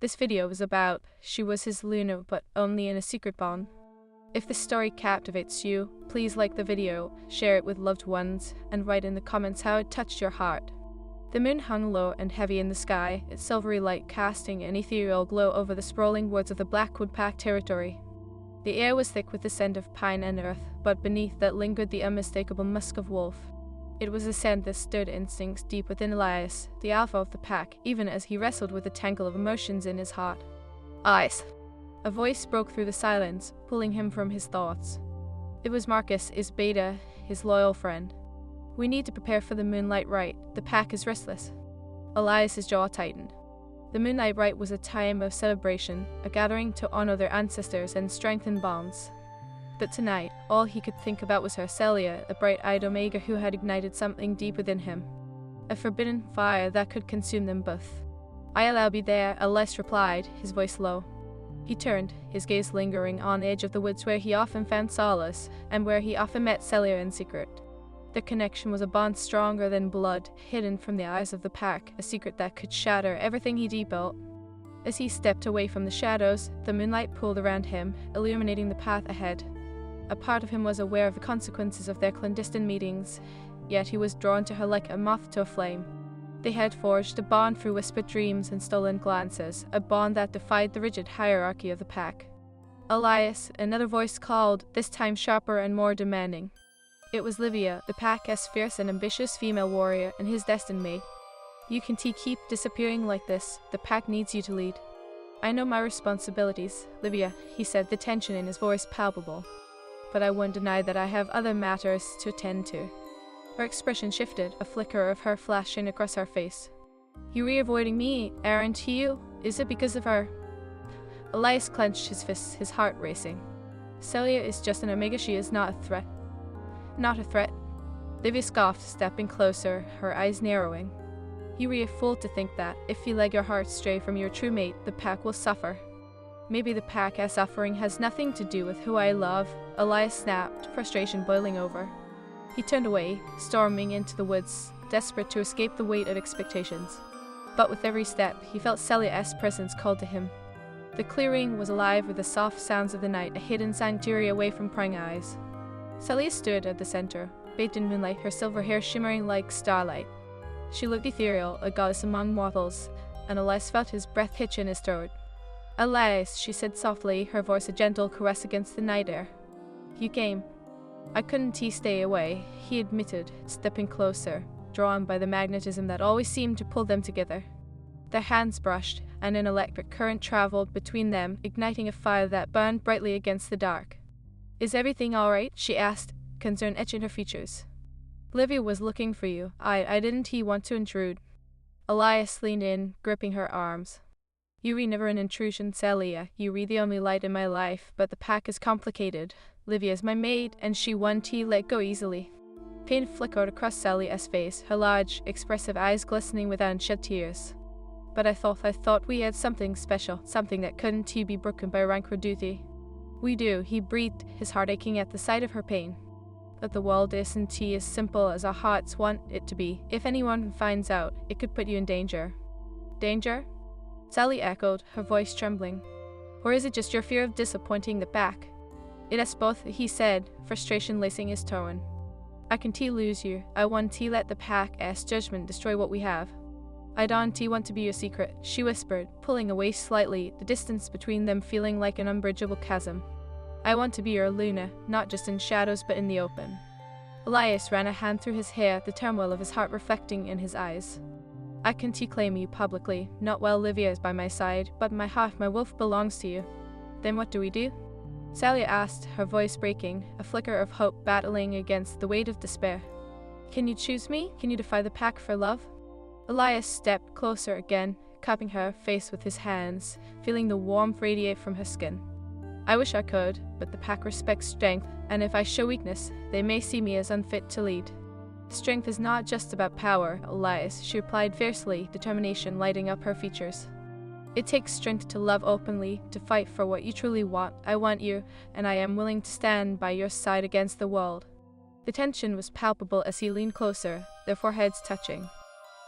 This video was about she was his Luna, but only in a secret bond. If this story captivates you, please like the video, share it with loved ones, and write in the comments how it touched your heart. The moon hung low and heavy in the sky, its silvery light casting an ethereal glow over the sprawling woods of the Blackwood Pack territory. The air was thick with the scent of pine and earth, but beneath that lingered the unmistakable musk of wolf. It was a scent that stirred instincts deep within Elias, the alpha of the pack, even as he wrestled with the tangle of emotions in his heart. "Eyes!" A voice broke through the silence, pulling him from his thoughts. It was Marcus, his beta, his loyal friend. "We need to prepare for the Moonlight Rite. The pack is restless." Elias's jaw tightened. The Moonlight Rite was a time of celebration, a gathering to honor their ancestors and strengthen bonds. But tonight, all he could think about was her, Celia, the bright-eyed Omega who had ignited something deep within him. A forbidden fire that could consume them both. "I'll be there," Elias replied, his voice low. He turned, his gaze lingering on the edge of the woods where he often found solace, and where he often met Celia in secret. Their connection was a bond stronger than blood, hidden from the eyes of the pack, a secret that could shatter everything he'd built. As he stepped away from the shadows, the moonlight pulled around him, illuminating the path ahead. A part of him was aware of the consequences of their clandestine meetings, yet he was drawn to her like a moth to a flame. They had forged a bond through whispered dreams and stolen glances, a bond that defied the rigid hierarchy of the pack. "Elias," another voice called, this time sharper and more demanding. It was Livia, the pack's fierce and ambitious female warrior and his destined mate. "You can't keep disappearing like this. The pack needs you to lead." "I know my responsibilities, Livia," he said, the tension in his voice palpable. "But I won't deny that I have other matters to attend to." Her expression shifted, a flicker of her flashing across her face. "You're avoiding me, aren't you? Is it because of her?" Elias clenched his fists, his heart racing. "Celia is just an Omega, she is not a threat." "Not a threat?" Livia scoffed, stepping closer, her eyes narrowing. "You're a fool to think that. If you let your heart stray from your true mate, the pack will suffer." "Maybe the pack's suffering has nothing to do with who I love," Elias snapped, frustration boiling over. He turned away, storming into the woods, desperate to escape the weight of expectations. But with every step, he felt Celia's presence called to him. The clearing was alive with the soft sounds of the night, a hidden sanctuary away from prying eyes. Celia stood at the center, bathed in moonlight, her silver hair shimmering like starlight. She looked ethereal, a goddess among mortals, and Elias felt his breath hitch in his throat. "Elias," she said softly, her voice a gentle caress against the night air. "You came." "I couldn't stay away," he admitted, stepping closer, drawn by the magnetism that always seemed to pull them together. Their hands brushed, and an electric current traveled between them, igniting a fire that burned brightly against the dark. "Is everything all right?" she asked, concern etching her features. "Livia was looking for you. I didn't want to intrude." Elias leaned in, gripping her arms. "You're never an intrusion, Celia. You're the only light in my life, but the pack is complicated. Livia's my maid, and she won't let go easily." Pain flickered across Celia's face, her large, expressive eyes glistening with unshed tears. "But I thought we had something special, something that couldn't be broken by rank or duty." "We do," he breathed, his heart aching at the sight of her pain. "But the world isn't as simple as our hearts want it to be. If anyone finds out, it could put you in danger." "Danger?" Sally echoed, her voice trembling. "Or is it just your fear of disappointing the pack?" "It is both," he said, frustration lacing his tone. "I can't lose you. I want let the pack's judgment destroy what we have." "I don't want to be your secret," she whispered, pulling away slightly, the distance between them feeling like an unbridgeable chasm. "I want to be your Luna, not just in shadows but in the open." Elias ran a hand through his hair, the turmoil of his heart reflecting in his eyes. "I can't claim you publicly, not while Livia is by my side, but my heart, my wolf belongs to you." "Then what do we do?" Celia asked, her voice breaking, a flicker of hope battling against the weight of despair. "Can you choose me? Can you defy the pack for love?" Elias stepped closer again, cupping her face with his hands, feeling the warmth radiate from her skin. "I wish I could, but the pack respects strength, and if I show weakness, they may see me as unfit to lead." "Strength is not just about power, Elias," she replied fiercely, determination lighting up her features. "It takes strength to love openly, to fight for what you truly want. I want you, and I am willing to stand by your side against the world." The tension was palpable as he leaned closer, their foreheads touching.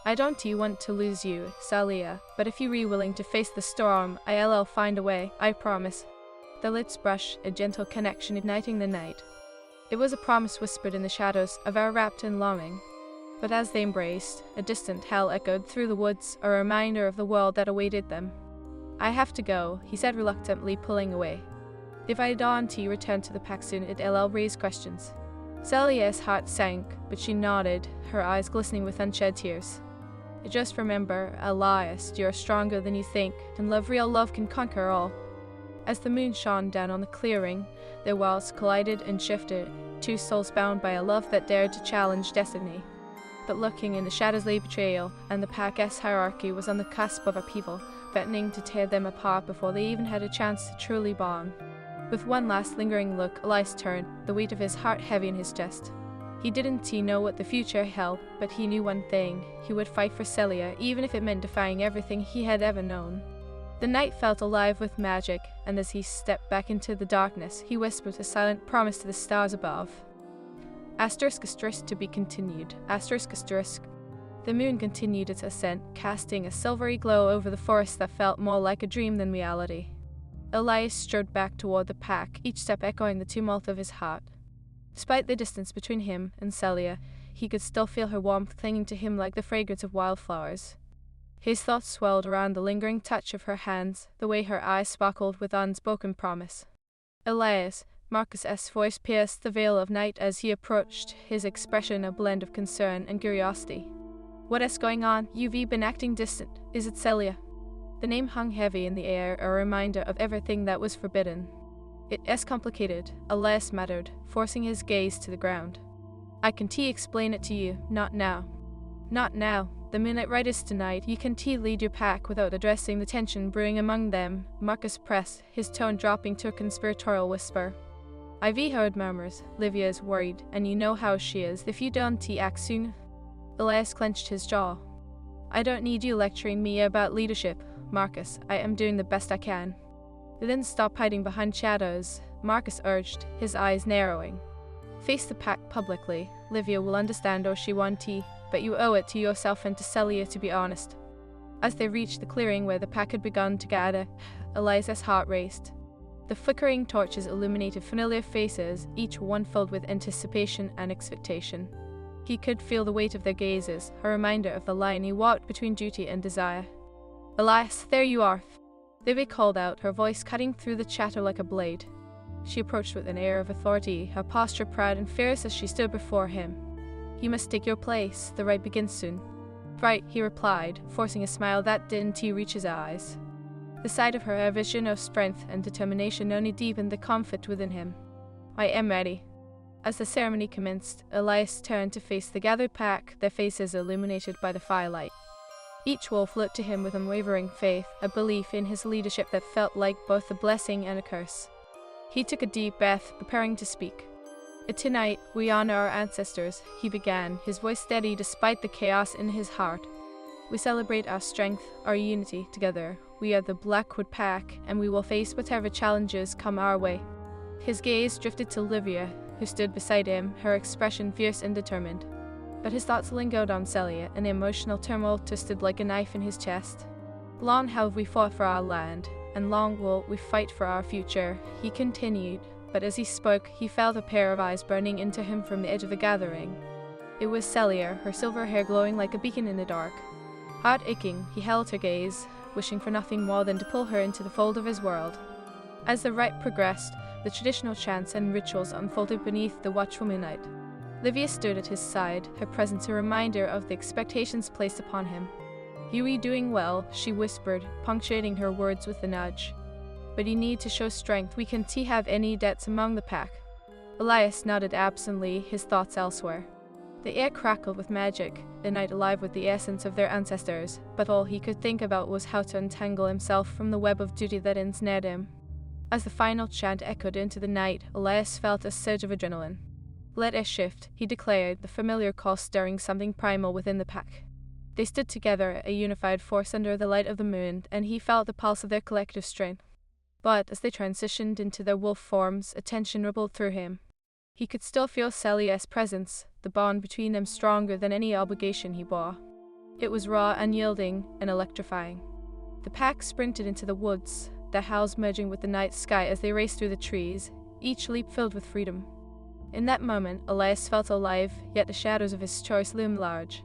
I don't want to lose you, Celia, but if you're willing to face the storm, I'll find a way, I promise. The lips brush, a gentle connection igniting the night. It was a promise whispered in the shadows, a vow wrapped in longing. But as they embraced, a distant howl echoed through the woods, a reminder of the world that awaited them. I have to go, he said reluctantly, pulling away. If I don't return to the pack soon, it'll raise questions. Celia's heart sank, but she nodded, her eyes glistening with unshed tears. Just remember, Elias, you're stronger than you think, and real love can conquer all. As the moon shone down on the clearing, their worlds collided and shifted, two souls bound by a love that dared to challenge destiny. But lurking in the shadows lay betrayal, and the pack's hierarchy was on the cusp of upheaval, threatening to tear them apart before they even had a chance to truly bond. With one last lingering look, Elias turned, the weight of his heart heavy in his chest. He didn't know what the future held, but he knew one thing: he would fight for Celia, even if it meant defying everything he had ever known. The night felt alive with magic, and as he stepped back into the darkness, he whispered a silent promise to the stars above. Asterisk to be continued. Asterisk. The moon continued its ascent, casting a silvery glow over the forest that felt more like a dream than reality. Elias strode back toward the pack, each step echoing the tumult of his heart. Despite the distance between him and Celia, he could still feel her warmth clinging to him like the fragrance of wildflowers. His thoughts swelled around the lingering touch of her hands, the way her eyes sparkled with unspoken promise. Elias, Marcus's voice pierced the veil of night as he approached, his expression a blend of concern and curiosity. What is going on? You've been acting distant. Is it Celia? The name hung heavy in the air, a reminder of everything that was forbidden. It is complicated, Elias muttered, forcing his gaze to the ground. I can explain it to you, not now. Not now. The minute right is tonight, you can lead your pack without addressing the tension brewing among them, Marcus pressed, his tone dropping to a conspiratorial whisper. I've heard murmurs, Livia is worried, and you know how she is. If you don't act soon. Elias clenched his jaw. I don't need you lecturing me about leadership, Marcus. I am doing the best I can. Then stop hiding behind shadows, Marcus urged, his eyes narrowing. Face the pack publicly. Livia will understand or she won't, but you owe it to yourself and to Celia to be honest. As they reached the clearing where the pack had begun to gather, Elias's heart raced. The flickering torches illuminated familiar faces, each one filled with anticipation and expectation. He could feel the weight of their gazes, a reminder of the line he walked between duty and desire. Elias, there you are! Livia called out, her voice cutting through the chatter like a blade. She approached with an air of authority, her posture proud and fierce as she stood before him. You must take your place, the rite begins soon. Right, he replied, forcing a smile that didn't reach his eyes. The sight of her, a vision of strength and determination, only deepened the conflict within him. I am ready. As the ceremony commenced, Elias turned to face the gathered pack, their faces illuminated by the firelight. Each wolf looked to him with unwavering faith, a belief in his leadership that felt like both a blessing and a curse. He took a deep breath, preparing to speak. Tonight, we honor our ancestors, he began, his voice steady despite the chaos in his heart. We celebrate our strength, our unity together. We are the Blackwood Pack, and we will face whatever challenges come our way. His gaze drifted to Livia, who stood beside him, her expression fierce and determined. But his thoughts lingered on Celia, and the emotional turmoil twisted like a knife in his chest. Long have we fought for our land, and long will we fight for our future, he continued, but as he spoke, he felt a pair of eyes burning into him from the edge of the gathering. It was Celia, her silver hair glowing like a beacon in the dark. Heart aching, he held her gaze, wishing for nothing more than to pull her into the fold of his world. As the rite progressed, the traditional chants and rituals unfolded beneath the watchful moonlight. Livia stood at his side, her presence a reminder of the expectations placed upon him. You are doing well, she whispered, punctuating her words with a nudge. But you need to show strength. We can't have any debts among the pack. Elias nodded absently, his thoughts elsewhere. The air crackled with magic, the night alive with the essence of their ancestors, but all he could think about was how to untangle himself from the web of duty that ensnared him. As the final chant echoed into the night, Elias felt a surge of adrenaline. Let us shift, he declared, the familiar call stirring something primal within the pack. They stood together, a unified force under the light of the moon, and he felt the pulse of their collective strength. But as they transitioned into their wolf forms, a tension rippled through him. He could still feel Celia's presence, the bond between them stronger than any obligation he bore. It was raw, unyielding, and electrifying. The pack sprinted into the woods, their howls merging with the night sky as they raced through the trees, each leap filled with freedom. In that moment, Elias felt alive, yet the shadows of his choice loomed large.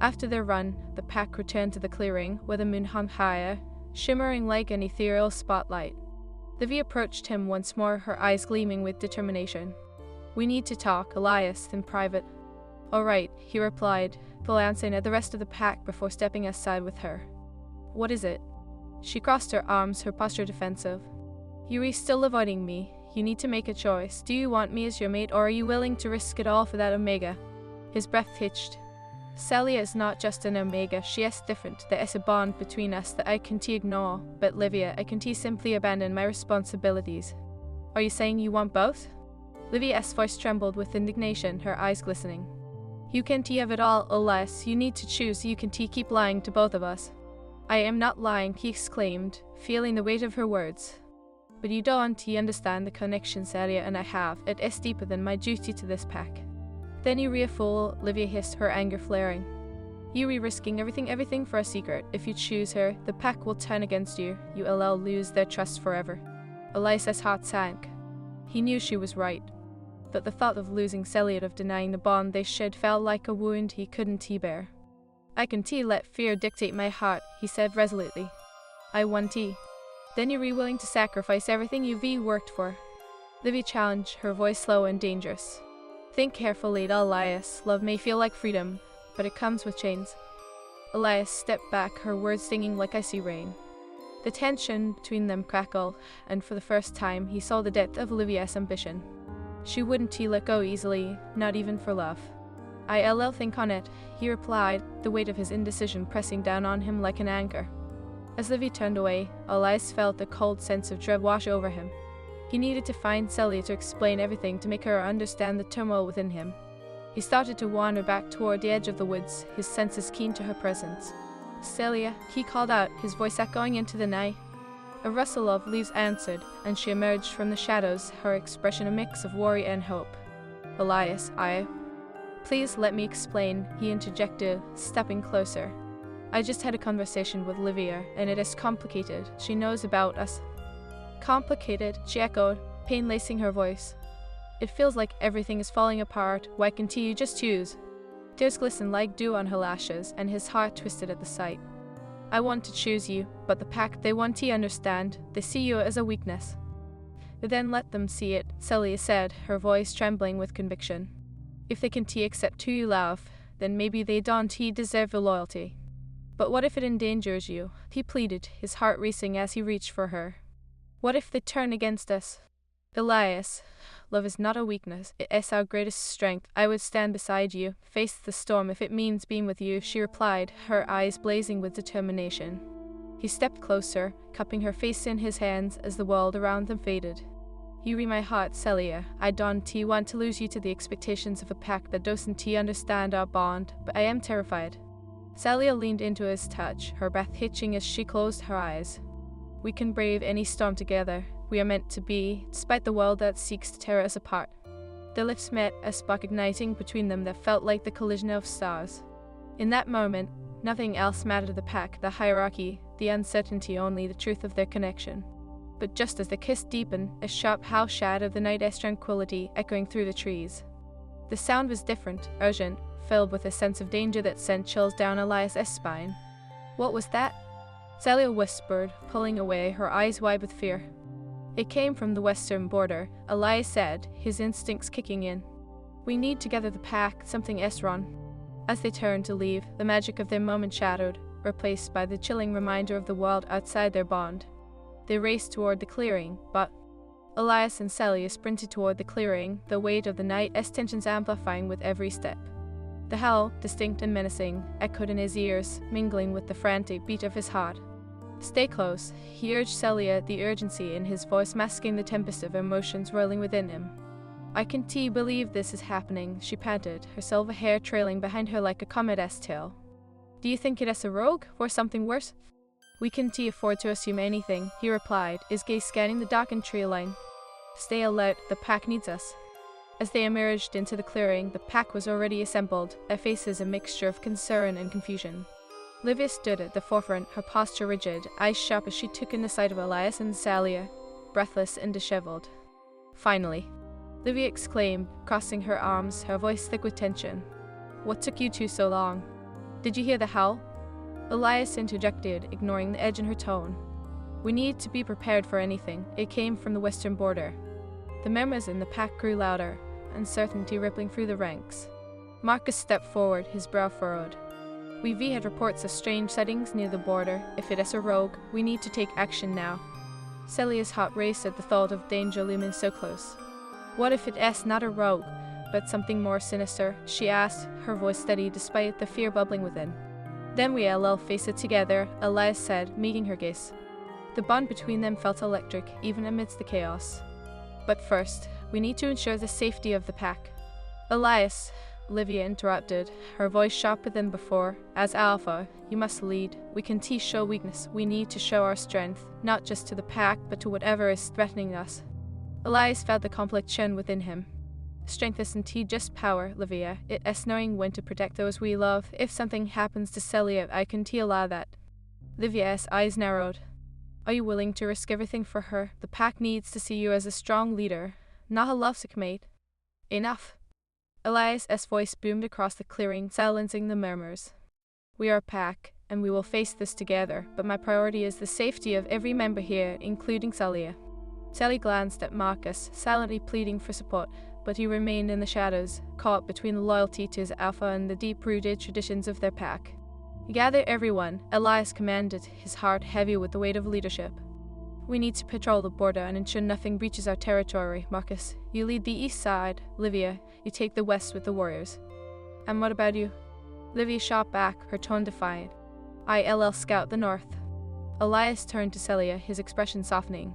After their run, the pack returned to the clearing, where the moon hung higher, shimmering like an ethereal spotlight. Livy approached him once more, her eyes gleaming with determination. "We need to talk, Elias, in private." "All right," he replied, glancing at the rest of the pack before stepping aside with her. "What is it?" She crossed her arms, her posture defensive. "You're still avoiding me. You need to make a choice. Do you want me as your mate, or are you willing to risk it all for that Omega?" His breath hitched. "Celia is not just an Omega, she is different. There is a bond between us that I can't ignore, but Livia, I can't simply abandon my responsibilities." "Are you saying you want both?" Livia's voice trembled with indignation, her eyes glistening. "You can't have it all, Elias. You need to choose. You can't keep lying to both of us." "I am not lying," he exclaimed, feeling the weight of her words. "But you don't understand the connection Celia and I have. It is deeper than my duty to this pack." "Then you a fool," Livia hissed, her anger flaring. "You risking everything for a secret. If you choose her, the pack will turn against you. You will lose their trust forever." Elias's heart sank. He knew she was right. But the thought of losing Celia, of denying the bond they shared, felt like a wound he couldn't bear. "I can't let fear dictate my heart," he said resolutely. "I want tea." "Then you're willing to sacrifice everything you've worked for?" Livy challenged, her voice slow and dangerous. "Think carefully, Elias. Love may feel like freedom, but it comes with chains." Elias stepped back, her words stinging like icy rain. The tension between them crackled, and for the first time he saw the depth of Olivia's ambition. She wouldn't let go easily, not even for love. "I'll think on it," he replied, the weight of his indecision pressing down on him like an anchor. As Livy turned away, Elias felt a cold sense of dread wash over him. He needed to find Celia to explain everything, to make her understand the turmoil within him. He started to wander back toward the edge of the woods, his senses keen to her presence. "Celia," he called out, his voice echoing into the night. A rustle of leaves answered, and she emerged from the shadows, her expression a mix of worry and hope. "Elias, Please let me explain," he interjected, stepping closer. "I just had a conversation with Livia, and it is complicated. She knows about us." "Complicated?" she echoed, pain lacing her voice. "It feels like everything is falling apart. Why can't you just choose?" Tears glistened like dew on her lashes, and his heart twisted at the sight. "I want to choose you, but the pack, they want to understand. They see you as a weakness." "Then let them see it," Celia said, her voice trembling with conviction. "If they can't accept who you love, then maybe they don't deserve your loyalty." "But what if it endangers you?" he pleaded, his heart racing as he reached for her. "What if they turn against us?" "Elias, love is not a weakness, it is our greatest strength. I would stand beside you, face the storm if it means being with you," she replied, her eyes blazing with determination. He stepped closer, cupping her face in his hands as the world around them faded. "You read my heart, Celia. I don't want to lose you to the expectations of a pack that doesn't understand our bond, but I am terrified." Celia leaned into his touch, her breath hitching as she closed her eyes. "We can brave any storm together. We are meant to be, despite the world that seeks to tear us apart." Their lips met, a spark igniting between them that felt like the collision of stars. In that moment, nothing else mattered to the pack, the hierarchy, the uncertainty, only the truth of their connection. But just as the kiss deepened, a sharp howl shattered the night's tranquility, echoing through the trees. The sound was different, urgent, filled with a sense of danger that sent chills down Elias's spine. "What was that?" Celia whispered, pulling away, her eyes wide with fear. "It came from the western border," Elias said, his instincts kicking in. "We need to gather the pack, something is wrong." As they turned to leave, the magic of their moment shattered, replaced by the chilling reminder of the world outside their bond. They raced toward the clearing, but Elias and Celia sprinted toward the clearing, the weight of the night's tensions amplifying with every step. The howl, distinct and menacing, echoed in his ears, mingling with the frantic beat of his heart. "Stay close," he urged Celia, the urgency in his voice masking the tempest of emotions rolling within him. "I can't believe this is happening," she panted, her silver hair trailing behind her like a comet's tail. "Do you think it is a rogue, or something worse?" "We can't afford to assume anything," he replied, his gaze scanning the darkened tree line. "Stay alert, the pack needs us." As they emerged into the clearing, the pack was already assembled, their faces a mixture of concern and confusion. Livia stood at the forefront, her posture rigid, eyes sharp as she took in the sight of Elias and Celia, breathless and disheveled. Finally, Livia exclaimed, crossing her arms, her voice thick with tension. "What took you two so long? Did you hear the howl?" Elias interjected, ignoring the edge in her tone. "We need to be prepared for anything. It came from the western border." The murmurs in the pack grew louder, uncertainty rippling through the ranks. Marcus stepped forward, his brow furrowed. "We've had reports of strange sightings near the border. If it is a rogue, we need to take action now." Celia's heart raced at the thought of danger looming so close. "What if it is not a rogue, but something more sinister?" she asked, her voice steady despite the fear bubbling within. "Then we'll face it together," Elias said, meeting her gaze. The bond between them felt electric, even amidst the chaos. "But first, we need to ensure the safety of the pack." "Elias," Livia interrupted, her voice sharper than before, "as Alpha, you must lead. We can't show weakness. We need to show our strength, not just to the pack, but to whatever is threatening us." Elias felt the conflict churn within him. "Strength isn't just power, Livia. It is knowing when to protect those we love. If something happens to Celia, I can't allow that." Livia's eyes narrowed. "Are you willing to risk everything for her? The pack needs to see you as a strong leader, not a lovesick mate." "Enough." Elias' voice boomed across the clearing, silencing the murmurs. "We are a pack, and we will face this together, but my priority is the safety of every member here, including Celia." Celia glanced at Marcus, silently pleading for support, but he remained in the shadows, caught between the loyalty to his Alpha and the deep-rooted traditions of their pack. "Gather everyone," Elias commanded, his heart heavy with the weight of leadership. "We need to patrol the border and ensure nothing breaches our territory. Marcus, you lead the east side. Livia, you take the west with the warriors." "And what about you?" Livia shot back, her tone defiant. "I'll scout the north." Elias turned to Celia, his expression softening.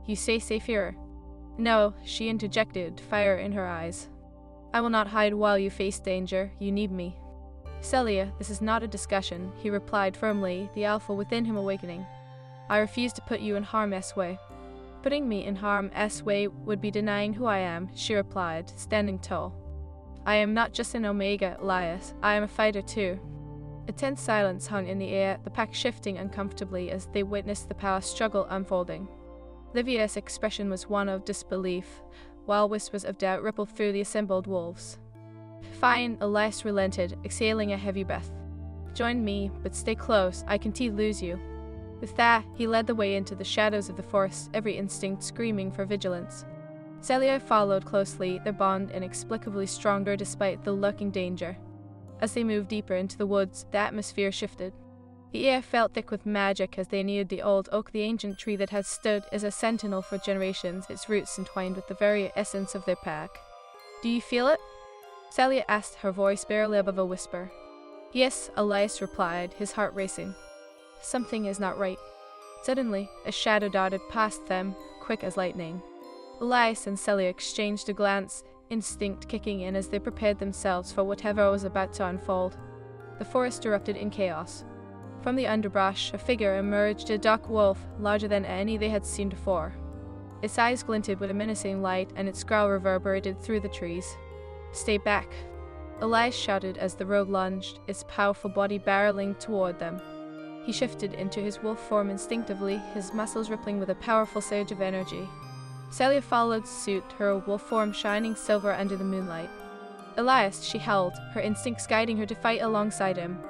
"You stay safe here?" "No," she interjected, fire in her eyes. "I will not hide while you face danger. You need me." "Celia, this is not a discussion," he replied firmly, the Alpha within him awakening. "I refuse to put you in harm's way." "Putting me in harm's way would be denying who I am," she replied, standing tall. "I am not just an Omega, Elias. I am a fighter too." A tense silence hung in the air, the pack shifting uncomfortably as they witnessed the power struggle unfolding. Livia's expression was one of disbelief, while whispers of doubt rippled through the assembled wolves. "Fine," Elias relented, exhaling a heavy breath. "Join me, but stay close. I can't lose you." With that, he led the way into the shadows of the forest, every instinct screaming for vigilance. Celia followed closely, their bond inexplicably stronger despite the lurking danger. As they moved deeper into the woods, the atmosphere shifted. The air felt thick with magic as they neared the old oak, the ancient tree that had stood as a sentinel for generations, its roots entwined with the very essence of their pack. "Do you feel it?" Celia asked, her voice barely above a whisper. "Yes," Elias replied, his heart racing. "Something is not right." Suddenly, a shadow darted past them, quick as lightning. Elias and Celia exchanged a glance, instinct kicking in as they prepared themselves for whatever was about to unfold. The forest erupted in chaos. From the underbrush, a figure emerged, a dark wolf, larger than any they had seen before. Its eyes glinted with a menacing light, and its growl reverberated through the trees. "Stay back!" Elias shouted as the rogue lunged, its powerful body barreling toward them. He shifted into his wolf form instinctively, his muscles rippling with a powerful surge of energy. Celia followed suit, her wolf form shining silver under the moonlight. "Elias," she held, her instincts guiding her to fight alongside him.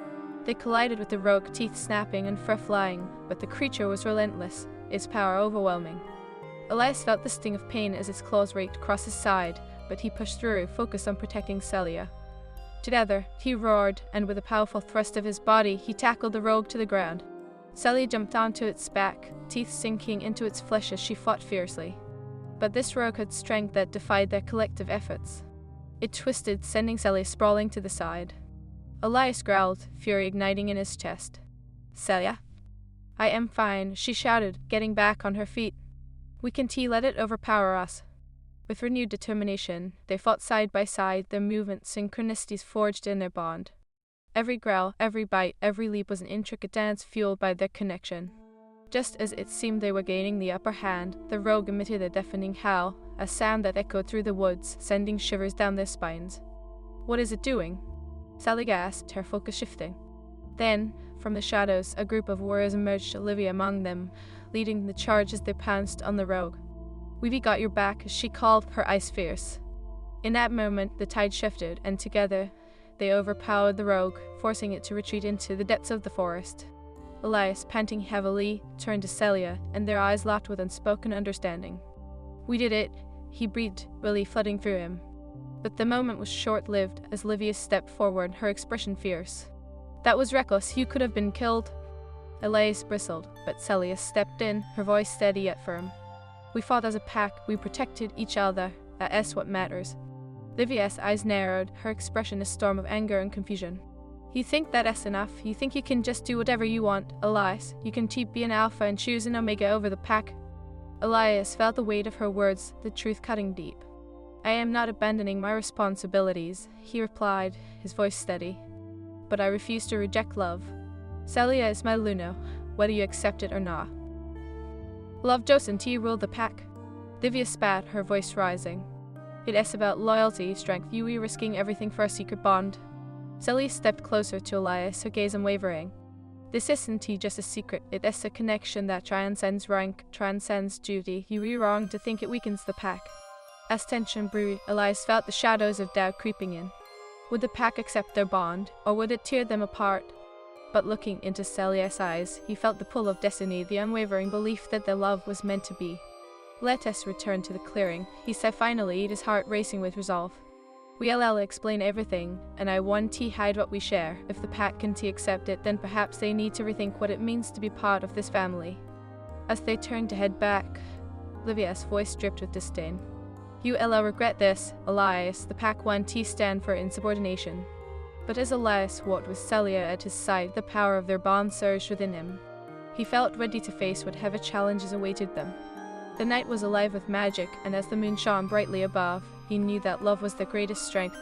They collided with the rogue, teeth snapping and fur flying, but the creature was relentless, its power overwhelming. Elias felt the sting of pain as its claws raked across his side, but he pushed through, focused on protecting Celia. Together, he roared, and with a powerful thrust of his body, he tackled the rogue to the ground. Celia jumped onto its back, teeth sinking into its flesh as she fought fiercely. But this rogue had strength that defied their collective efforts. It twisted, sending Celia sprawling to the side. Elias growled, fury igniting in his chest. "Celia?" "I am fine," she shouted, getting back on her feet. "We can't let it overpower us." With renewed determination, they fought side by side, their movements synchronicities forged in their bond. Every growl, every bite, every leap was an intricate dance fueled by their connection. Just as it seemed they were gaining the upper hand, the rogue emitted a deafening howl, a sound that echoed through the woods, sending shivers down their spines. "What is it doing?" Sally gasped, her focus shifting. Then, From the shadows, a group of warriors emerged, Olivia among them, leading the charge as they pounced on the rogue. "We've got your back," she called, her eyes fierce. In that moment, the tide shifted, and together they overpowered the rogue, forcing it to retreat into the depths of the forest. Elias, panting heavily, turned to Celia, and their eyes locked with unspoken understanding. "We did it," he breathed, relief flooding through him. But the moment was short-lived as Olivia stepped forward, her expression fierce. "That was reckless. You could have been killed." Elias bristled, but Celia stepped in, her voice steady yet firm. "We fought as a pack. We protected each other. That's what matters." Olivia's eyes narrowed, her expression a storm of anger and confusion. "You think that's enough? You think you can just do whatever you want, Elias? You can keep being alpha and choose an omega over the pack?" Elias felt the weight of her words, the truth cutting deep. "I am not abandoning my responsibilities," he replied, his voice steady. "But I refuse to reject love. Celia is my Luna, whether you accept it or not." "Love doesn't rule the pack." Olivia spat, her voice rising. "It is about loyalty, strength. You are risking everything for a secret bond." Celia stepped closer to Elias, her gaze unwavering. "This isn't just a secret. It is a connection that transcends rank, transcends duty. You are wrong to think it weakens the pack." As tension brewed, Elias felt the shadows of doubt creeping in. Would the pack accept their bond, or would it tear them apart? But looking into Celia's eyes, he felt the pull of destiny, the unwavering belief that their love was meant to be. "Let us return to the clearing," he said finally, his heart racing with resolve. "We'll explain everything, and I want to hide what we share. If the pack can accept it, then perhaps they need to rethink what it means to be part of this family." As they turned to head back, Olivia's voice dripped with disdain. "You'll regret this, Elias. The pack want to stand for insubordination." But as Elias walked with Celia at his side, the power of their bond surged within him. He felt ready to face whatever challenges awaited them. The night was alive with magic, and as the moon shone brightly above, he knew that love was their greatest strength.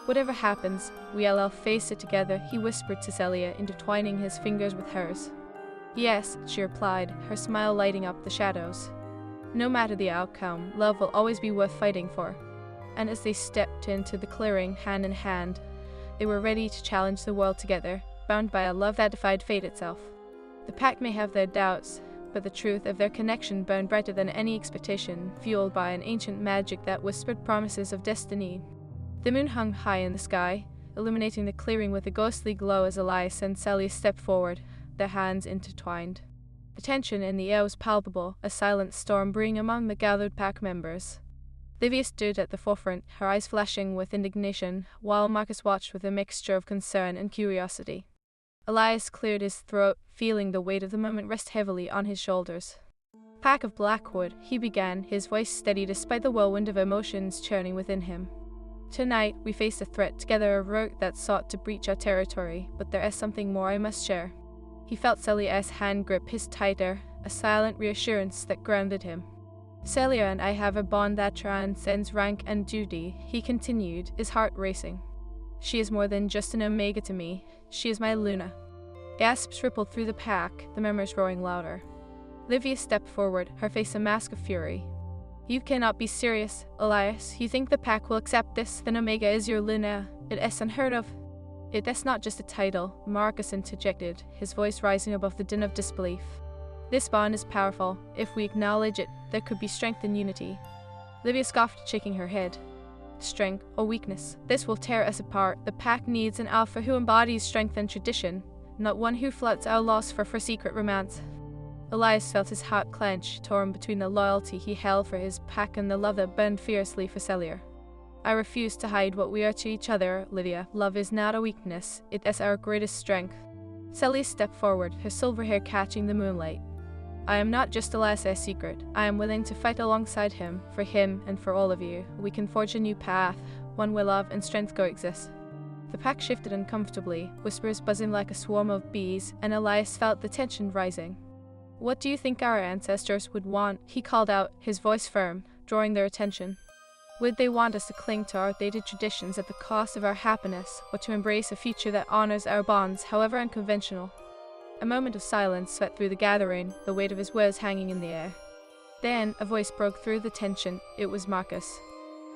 "Whatever happens, we'll face it together," he whispered to Celia, intertwining his fingers with hers. "Yes," she replied, her smile lighting up the shadows. "No matter the outcome, love will always be worth fighting for." And as they stepped into the clearing, hand in hand, they were ready to challenge the world together, bound by a love that defied fate itself. The pack may have their doubts, but the truth of their connection burned brighter than any expectation, fueled by an ancient magic that whispered promises of destiny. The moon hung high in the sky, illuminating the clearing with a ghostly glow as Elias and Celia stepped forward, their hands intertwined. The tension in the air was palpable, a silent storm brewing among the gathered pack members. Olivia stood at the forefront, her eyes flashing with indignation, while Marcus watched with a mixture of concern and curiosity. Elias cleared his throat, feeling the weight of the moment rest heavily on his shoulders. "Pack of Blackwood," he began, his voice steady despite the whirlwind of emotions churning within him. "Tonight, we face a threat together, a rogue that sought to breach our territory, but there is something more I must share." He felt Celia's hand grip his tighter, a silent reassurance that grounded him. "Celia and I have a bond that transcends rank and duty," he continued, his heart racing. "She is more than just an omega to me. She is my Luna." Gasps rippled through the pack, the murmurs growing louder. Olivia stepped forward, her face a mask of fury. "You cannot be serious, Elias. You think the pack will accept this? Then Omega is your Luna. It is unheard of." "It is not just a title," Marcus interjected, his voice rising above the din of disbelief. "This bond is powerful. If we acknowledge it, there could be strength and unity." Olivia scoffed, shaking her head. "Strength or weakness? This will tear us apart. The pack needs an alpha who embodies strength and tradition, not one who flouts our loss for secret romance." Elias felt his heart clench, torn between the loyalty he held for his pack and the love that burned fiercely for Celia. "I refuse to hide what we are to each other, Lydia. Love is not a weakness. It is our greatest strength." Celia stepped forward, her silver hair catching the moonlight. "I am not just Elias's secret. I am willing to fight alongside him, for him and for all of you. We can forge a new path, one where love and strength coexist." The pack shifted uncomfortably, whispers buzzing like a swarm of bees, and Elias felt the tension rising. "What do you think our ancestors would want?" he called out, his voice firm, drawing their attention. "Would they want us to cling to our outdated traditions at the cost of our happiness, or to embrace a future that honors our bonds, however unconventional?" A moment of silence swept through the gathering, the weight of his words hanging in the air. Then a voice broke through the tension. It was Marcus.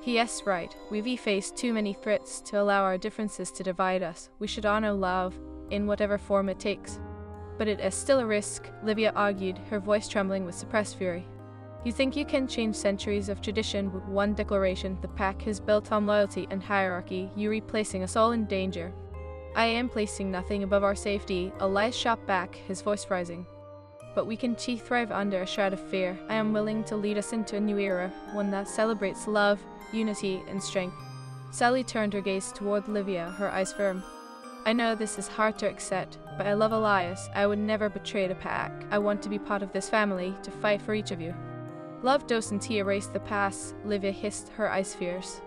"He is right. We've faced too many threats to allow our differences to divide us. We should honor love, in whatever form it takes." But it is still a risk, Livia argued, her voice trembling with suppressed fury. You think you can change centuries of tradition with one declaration the pack is built on loyalty and hierarchy, you replacing us all in danger. I am placing nothing above our safety, Elias shot back, his voice rising. But we can thrive under a shroud of fear. I am willing to lead us into a new era, one that celebrates love, unity, and strength. Sally turned her gaze toward Livia, her eyes firm. I know this is hard to accept, but I love Elias. I would never betray the pack. I want to be part of this family, to fight for each of you. Love doesn't erase the past, Livia hissed, her eyes fierce.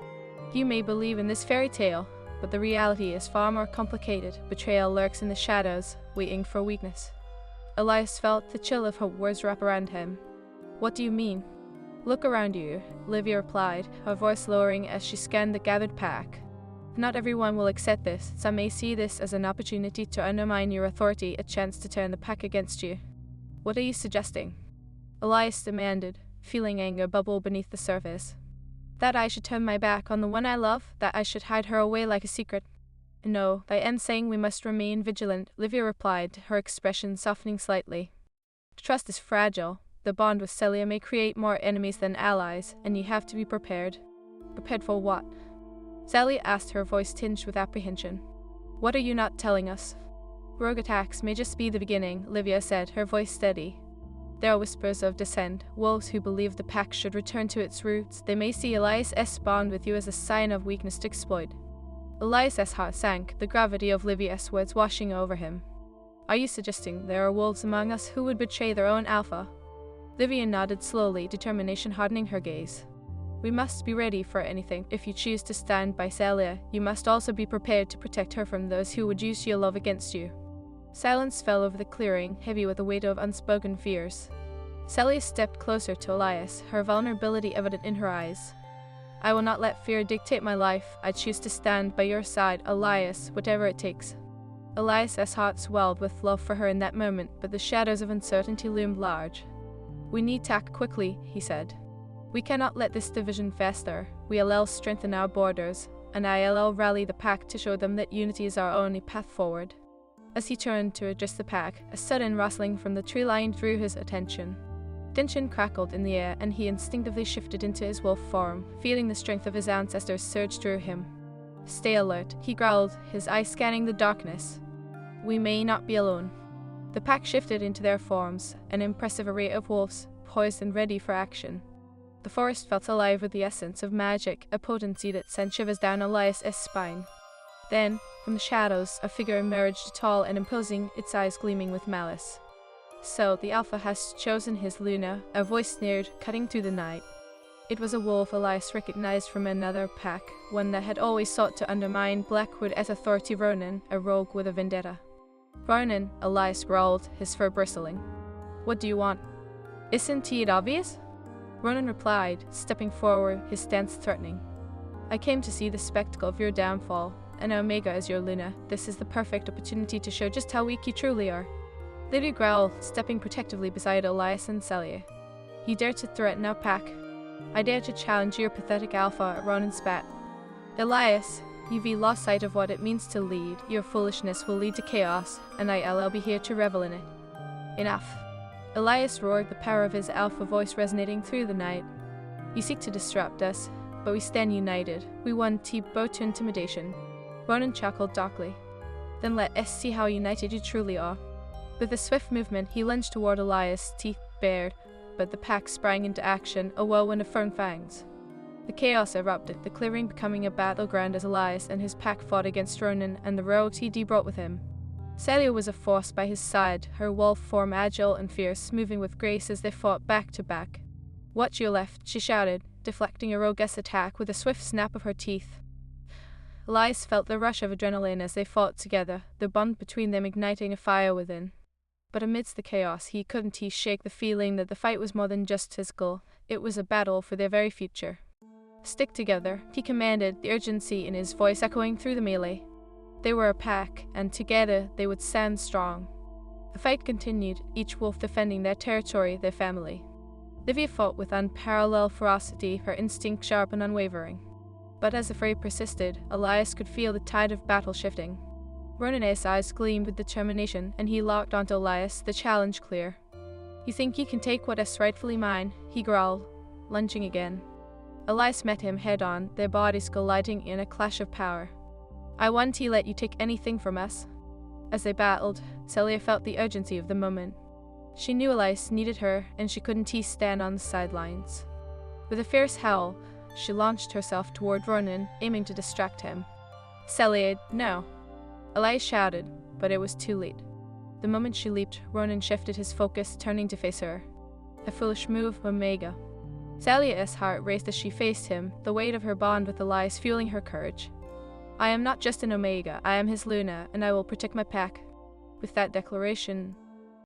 You may believe in this fairy tale, but the reality is far more complicated. Betrayal lurks in the shadows, waiting for weakness. Elias felt the chill of her words wrap around him. What do you mean? Look around you, Livia replied, her voice lowering as she scanned the gathered pack. Not everyone will accept this. Some may see this as an opportunity to undermine your authority, a chance to turn the pack against you. What are you suggesting? Elias demanded, feeling anger bubble beneath the surface. That I should turn my back on the one I love, that I should hide her away like a secret. No, I am saying we must remain vigilant, Livia replied, her expression softening slightly. Trust is fragile. The bond with Celia may create more enemies than allies, and you have to be prepared. Prepared for what? Sally asked, her voice tinged with apprehension. What are you not telling us? Rogue attacks may just be the beginning, Livia said, her voice steady. There are whispers of dissent, wolves who believe the pack should return to its roots. They may see Elias' bond with you as a sign of weakness to exploit. Elias' heart sank, the gravity of Livia's words washing over him. Are you suggesting there are wolves among us who would betray their own alpha? Livia nodded slowly, determination hardening her gaze. We must be ready for anything. If you choose to stand by Celia, you must also be prepared to protect her from those who would use your love against you. Silence fell over the clearing, heavy with the weight of unspoken fears. Celia stepped closer to Elias, her vulnerability evident in her eyes. I will not let fear dictate my life. I choose to stand by your side, Elias, whatever it takes. Elias' heart swelled with love for her in that moment, but the shadows of uncertainty loomed large. We need to act quickly, he said. We cannot let this division fester. We'll strengthen our borders, and I'll rally the pack to show them that unity is our only path forward. As he turned to address the pack, a sudden rustling from the tree line drew his attention. Tension crackled in the air, and he instinctively shifted into his wolf form, feeling the strength of his ancestors surge through him. Stay alert, he growled, his eyes scanning the darkness. We may not be alone. The pack shifted into their forms, an impressive array of wolves, poised and ready for action. The forest felt alive with the essence of magic, a potency that sent shivers down Elias' spine. Then, from the shadows, a figure emerged, tall and imposing, its eyes gleaming with malice. So, the Alpha has chosen his Luna, a voice sneered, cutting through the night. It was a wolf Elias recognized from another pack, one that had always sought to undermine Blackwood as authority. Ronan, a rogue with a vendetta. Ronan, Elias growled, his fur bristling. What do you want? Isn't it obvious? Ronan replied, stepping forward, his stance threatening. I came to see the spectacle of your downfall, and Omega is your Luna. This is the perfect opportunity to show just how weak you truly are. Lady growled, stepping protectively beside Elias and Celia. You dare to threaten our pack? I dare to challenge your pathetic alpha, Ronan spat. Elias, you've lost sight of what it means to lead. Your foolishness will lead to chaos, and I'll be here to revel in it. Enough. Elias roared, the power of his alpha voice resonating through the night. You seek to disrupt us, but we stand united. We want to bow to intimidation. Ronan chuckled darkly. Then let us see how united you truly are. With a swift movement, he lunged toward Elias, teeth bared, but the pack sprang into action, a whirlwind of firm fangs. The chaos erupted, the clearing becoming a battleground as Elias and his pack fought against Ronan and the rogues he brought with him. Celia was a force by his side, her wolf form agile and fierce, moving with grace as they fought back to back. Watch your left, she shouted, deflecting a rogue's attack with a swift snap of her teeth. Elias felt the rush of adrenaline as they fought together, the bond between them igniting a fire within. But amidst the chaos, he couldn't shake the feeling that the fight was more than just physical. It was a battle for their very future. Stick together, he commanded, the urgency in his voice echoing through the melee. They were a pack, and together they would stand strong. The fight continued, each wolf defending their territory, their family. Livia fought with unparalleled ferocity, her instinct sharp and unwavering. But as the fray persisted, Elias could feel the tide of battle shifting. Ronan's eyes gleamed with determination, and he locked onto Elias, the challenge clear. "You think you can take what is rightfully mine?" he growled, lunging again. Elias met him head-on, their bodies colliding in a clash of power. "I won't let you take anything from us." As they battled, Celia felt the urgency of the moment. She knew Elias needed her, and she couldn't stand on the sidelines. With a fierce howl, she launched herself toward Ronan, aiming to distract him. "Celia, no!" Elias shouted, but it was too late. The moment she leaped, Ronan shifted his focus, turning to face her. A foolish move, Omega. Celia's heart raced as she faced him, the weight of her bond with Elias fueling her courage. "I am not just an Omega, I am his Luna, and I will protect my pack." With that declaration,